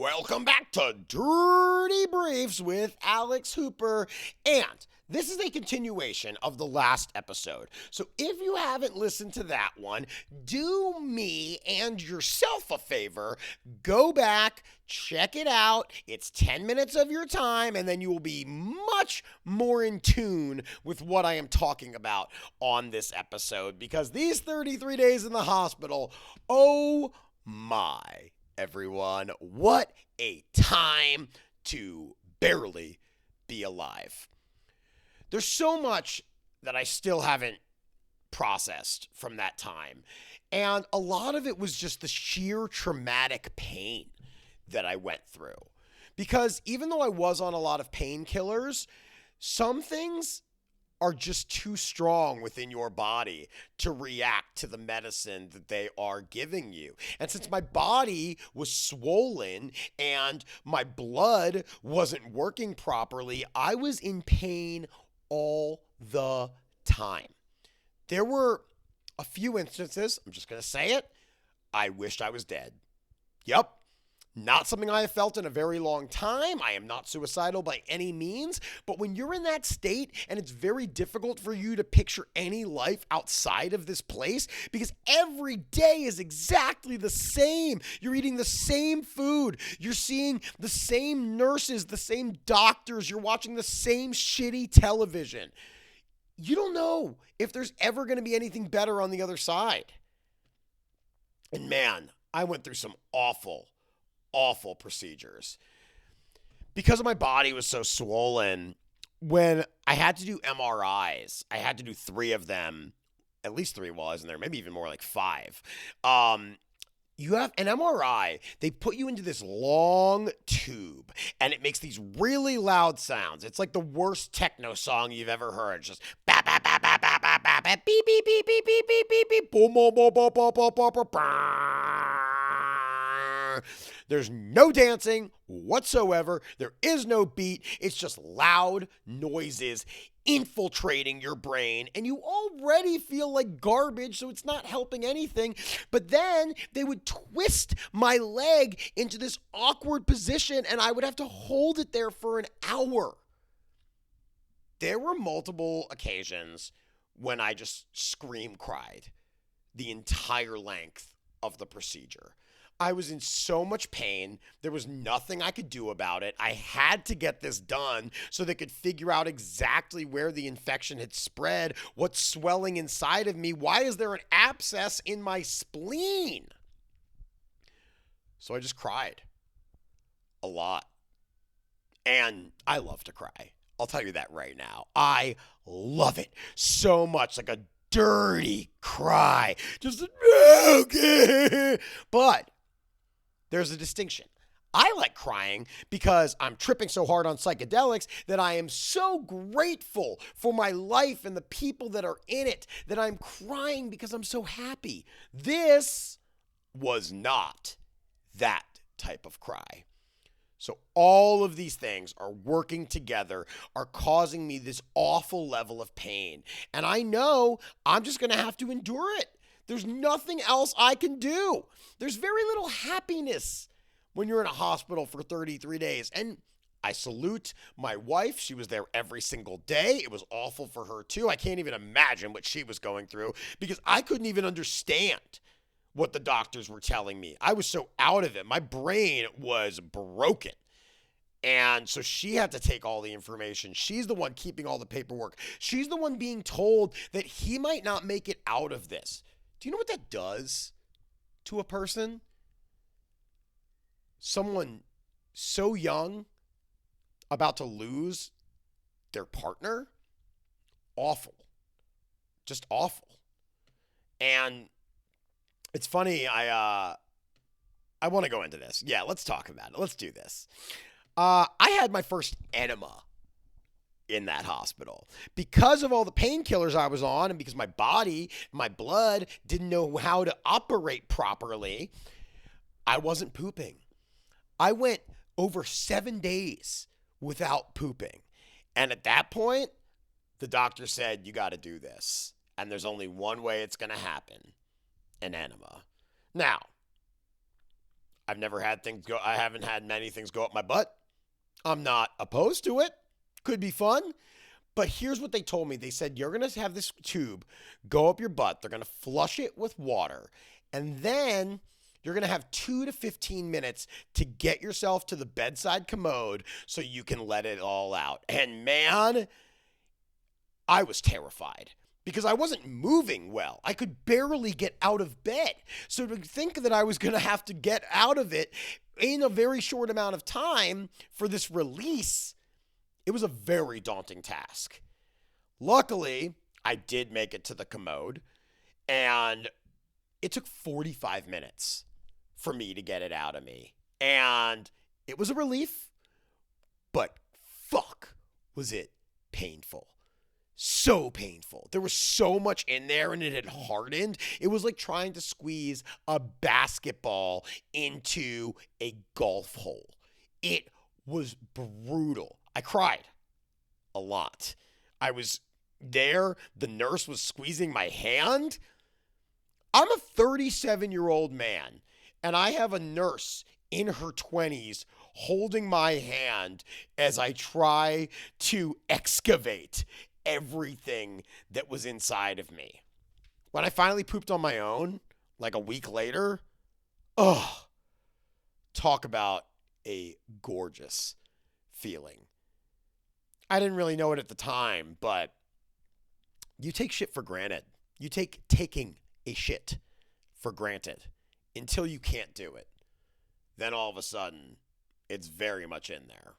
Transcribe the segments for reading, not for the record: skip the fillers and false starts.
Welcome back to Dirty Briefs with Alex Hooper. And this is a continuation of the last episode. So if you haven't listened to that one, do me and yourself a favor. Go back, check it out. It's 10 minutes of your time, and then you will be much more in tune with what I am talking about on this episode. Because these 33 days in the hospital, oh my. Everyone, what a time to barely be alive. There's so much that I still haven't processed from that time. And a lot of it was just the sheer traumatic pain that I went through. Because even though I was on a lot of painkillers, some things are just too strong within your body to react to the medicine that they are giving you. And since my body was swollen and my blood wasn't working properly, I was in pain all the time. There were a few instances, I'm just going to say it, I wished I was dead. Yep. Not something I have felt in a very long time. I am not suicidal by any means. But when you're in that state and it's very difficult for you to picture any life outside of this place because every day is exactly the same. You're eating the same food. You're seeing the same nurses, the same doctors. You're watching the same shitty television. You don't know if there's ever going to be anything better on the other side. And man, I went through some awful procedures. Because my body was so swollen, when I had to do MRIs, I had to do 3 of them, at least 3 while I was in there, maybe even more, like 5. You have an MRI, they put you into this long tube, and it makes these really loud sounds. It's like the worst techno song you've ever heard. It's just bap, bap, bap, bap, bap, bap, bap, bap, beep, beep, beep, beep, beep, beep, beep, beep, boom, boom, boom, boom, boom, boom, boom, boom, boom. There's no dancing whatsoever. There is no beat. It's just loud noises infiltrating your brain, and you already feel like garbage, so it's not helping anything. But then they would twist my leg into this awkward position, and I would have to hold it there for an hour. There were multiple occasions when I just scream cried the entire length of the procedure. I was in so much pain. There was nothing I could do about it. I had to get this done so they could figure out exactly where the infection had spread, what's swelling inside of me. Why is there an abscess in my spleen? So I just cried a lot. And I love to cry. I'll tell you that right now. I love it so much, like a dirty cry. Just okay. But there's a distinction. I like crying because I'm tripping so hard on psychedelics that I am so grateful for my life and the people that are in it that I'm crying because I'm so happy. This was not that type of cry. So all of these things are working together, are causing me this awful level of pain. And I know I'm just going to have to endure it. There's nothing else I can do. There's very little happiness when you're in a hospital for 33 days. And I salute my wife. She was there every single day. It was awful for her too. I can't even imagine what she was going through because I couldn't even understand what the doctors were telling me. I was so out of it. My brain was broken. And so she had to take all the information. She's the one keeping all the paperwork. She's the one being told that he might not make it out of this. Do you know what that does to a person? Someone so young about to lose their partner? Awful. Just awful. And it's funny, I want to go into this. Yeah, let's talk about it. Let's do this. I had my first enema in that hospital because of all the painkillers I was on and because my body, my blood didn't know how to operate properly. I wasn't pooping. I went over 7 days without pooping. And at that point, the doctor said, you got to do this. And there's only one way it's going to happen. An enema. Now, I haven't had many things go up my butt. I'm not opposed to it. Could be fun. But here's what they told me. They said, you're going to have this tube go up your butt. They're going to flush it with water. And then you're going to have 2 to 15 minutes to get yourself to the bedside commode so you can let it all out. And man, I was terrified because I wasn't moving well. I could barely get out of bed. So to think that I was going to have to get out of it in a very short amount of time for this release, it was a very daunting task. Luckily, I did make it to the commode, and it took 45 minutes for me to get it out of me. And it was a relief, but fuck, was it painful. So painful. There was so much in there and it had hardened. It was like trying to squeeze a basketball into a golf hole. It was brutal. I cried a lot. I was there. The nurse was squeezing my hand. I'm a 37-year-old man, and I have a nurse in her 20s holding my hand as I try to excavate everything that was inside of me. When I finally pooped on my own, like a week later, talk about a gorgeous feeling. I didn't really know it at the time, but you take shit for granted. You take taking a shit for granted until you can't do it. Then all of a sudden, it's very much in there.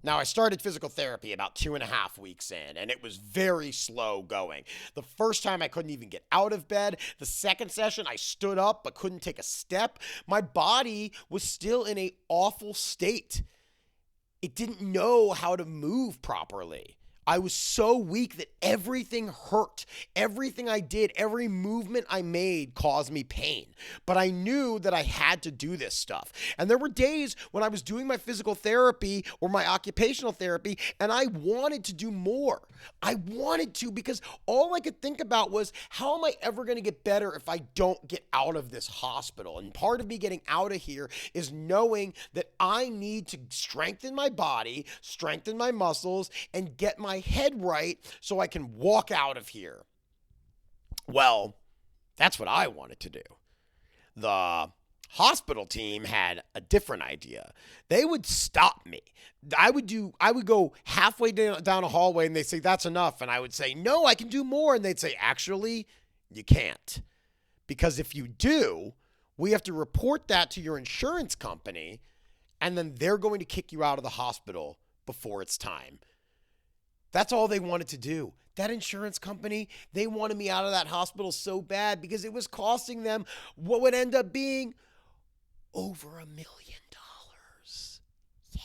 Now, I started physical therapy about 2.5 weeks in, and it was very slow going. The first time I couldn't even get out of bed. The second session, I stood up but couldn't take a step. My body was still in an awful state. It didn't know how to move properly. I was so weak that everything hurt. Everything I did, every movement I made caused me pain. But I knew that I had to do this stuff. And there were days when I was doing my physical therapy or my occupational therapy, and I wanted to do more. I wanted to, because all I could think about was, how am I ever going to get better if I don't get out of this hospital? And part of me getting out of here is knowing that I need to strengthen my body, strengthen my muscles, and get my head right so I can walk out of here. Well, that's what I wanted to do. The hospital team had a different idea. They would stop me. I would go halfway down a hallway and they'd say, that's enough. And I would say, no, I can do more. And they'd say, actually, you can't. Because if you do, we have to report that to your insurance company, and then they're going to kick you out of the hospital before it's time. That's all they wanted to do. That insurance company, they wanted me out of that hospital so bad because it was costing them what would end up being over $1 million. Yeah.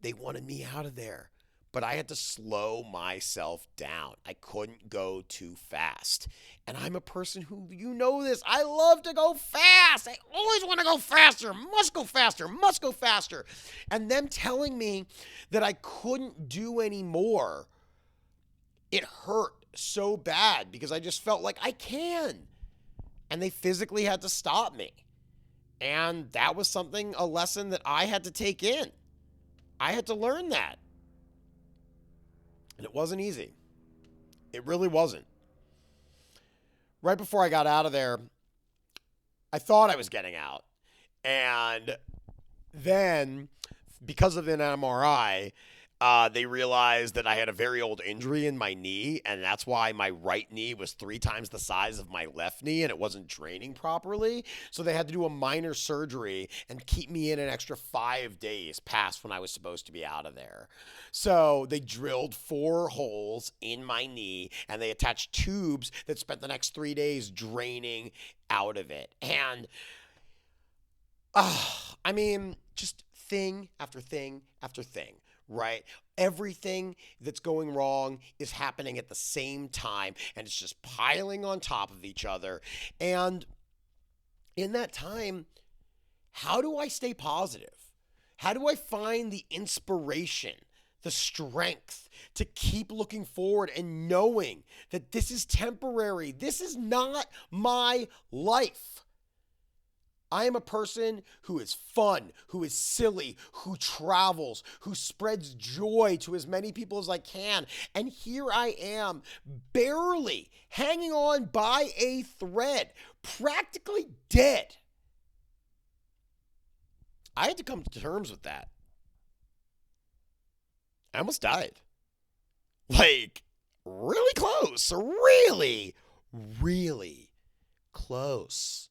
They wanted me out of there. But I had to slow myself down. I couldn't go too fast. And I'm a person who, you know this, I love to go fast. I always want to go faster, must go faster, must go faster. And them telling me that I couldn't do any more, it hurt so bad because I just felt like I can. And they physically had to stop me. And that was a lesson that I had to take in. I had to learn that. And it wasn't easy. It really wasn't. Right before I got out of there, I thought I was getting out. And then, because of an MRI, they realized that I had a very old injury in my knee, and that's why my right knee was 3 times the size of my left knee, and it wasn't draining properly. So they had to do a minor surgery and keep me in an extra 5 days past when I was supposed to be out of there. So they drilled 4 holes in my knee, and they attached tubes that spent the next 3 days draining out of it. And, just thing after thing after thing. Right? Everything that's going wrong is happening at the same time, and it's just piling on top of each other. And in that time, how do I stay positive? How do I find the inspiration, the strength to keep looking forward and knowing that this is temporary? This is not my life. I am a person who is fun, who is silly, who travels, who spreads joy to as many people as I can. And here I am, barely hanging on by a thread, practically dead. I had to come to terms with that. I almost died. Like, really close. Really, really close.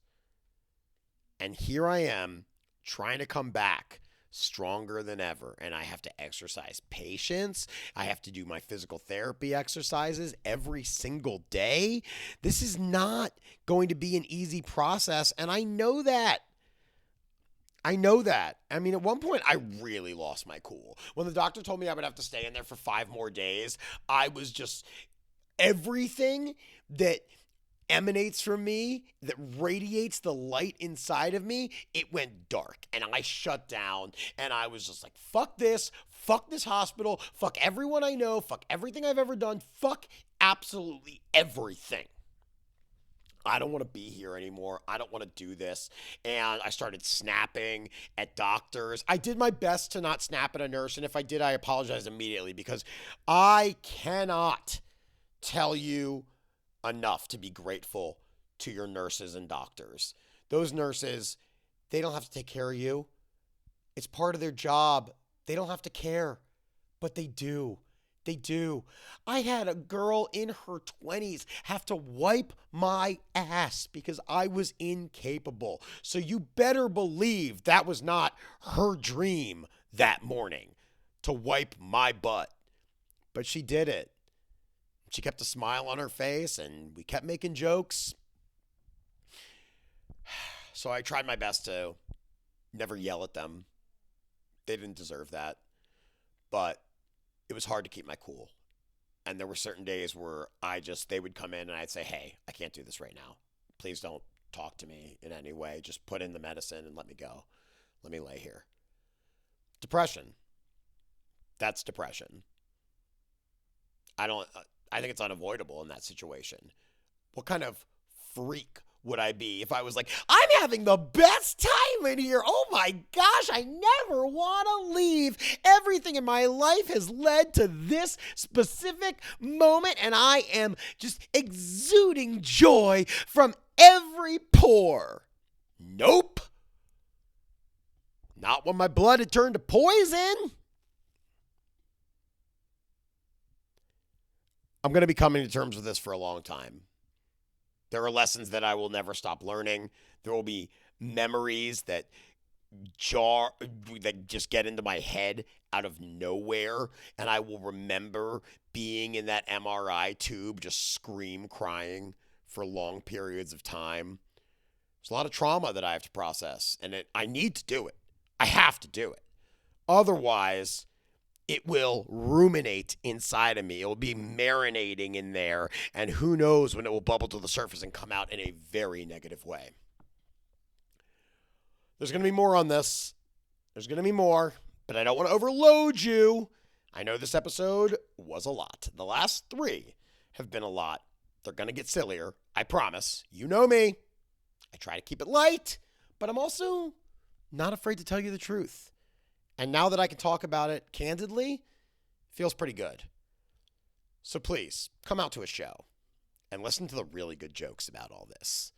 And here I am trying to come back stronger than ever. And I have to exercise patience. I have to do my physical therapy exercises every single day. This is not going to be an easy process. And I know that. I know that. I mean, at one point, I really lost my cool. When the doctor told me I would have to stay in there for 5 more days, I was just everything that emanates from me, that radiates the light inside of me, it went dark. And I shut down. And I was just like, fuck this hospital, fuck everyone I know, fuck everything I've ever done, fuck absolutely everything. I don't want to be here anymore. I don't want to do this. And I started snapping at doctors. I did my best to not snap at a nurse. And if I did, I apologize immediately, because I cannot tell you enough to be grateful to your nurses and doctors. Those nurses, they don't have to take care of you. It's part of their job. They don't have to care, but they do. They do. I had a girl in her 20s have to wipe my ass because I was incapable. So you better believe that was not her dream that morning, to wipe my butt. But she did it. She kept a smile on her face, and we kept making jokes. So I tried my best to never yell at them. They didn't deserve that. But it was hard to keep my cool. And there were certain days where they would come in and I'd say, hey, I can't do this right now. Please don't talk to me in any way. Just put in the medicine and let me go. Let me lay here. Depression. That's depression. I think it's unavoidable in that situation. What kind of freak would I be if I was like, I'm having the best time in here. Oh my gosh, I never want to leave. Everything in my life has led to this specific moment, and I am just exuding joy from every pore. Nope. Not when my blood had turned to poison. I'm going to be coming to terms with this for a long time. There are lessons that I will never stop learning. There will be memories that just get into my head out of nowhere. And I will remember being in that MRI tube, just scream crying for long periods of time. There's a lot of trauma that I have to process, and I need to do it. I have to do it. Otherwise, it will ruminate inside of me. It will be marinating in there, and who knows when it will bubble to the surface and come out in a very negative way. There's going to be more on this. There's going to be more, but I don't want to overload you. I know this episode was a lot. The last 3 have been a lot. They're going to get sillier. I promise. You know me. I try to keep it light, but I'm also not afraid to tell you the truth. And now that I can talk about it candidly, it feels pretty good. So please, come out to a show and listen to the really good jokes about all this.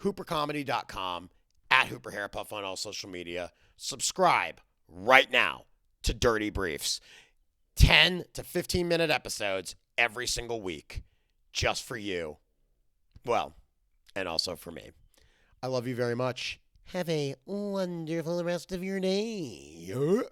HooperComedy.com, at Hooper Hair Puff on all social media. Subscribe right now to Dirty Briefs. 10 to 15-minute episodes every single week, just for you. Well, and also for me. I love you very much. Have a wonderful rest of your day.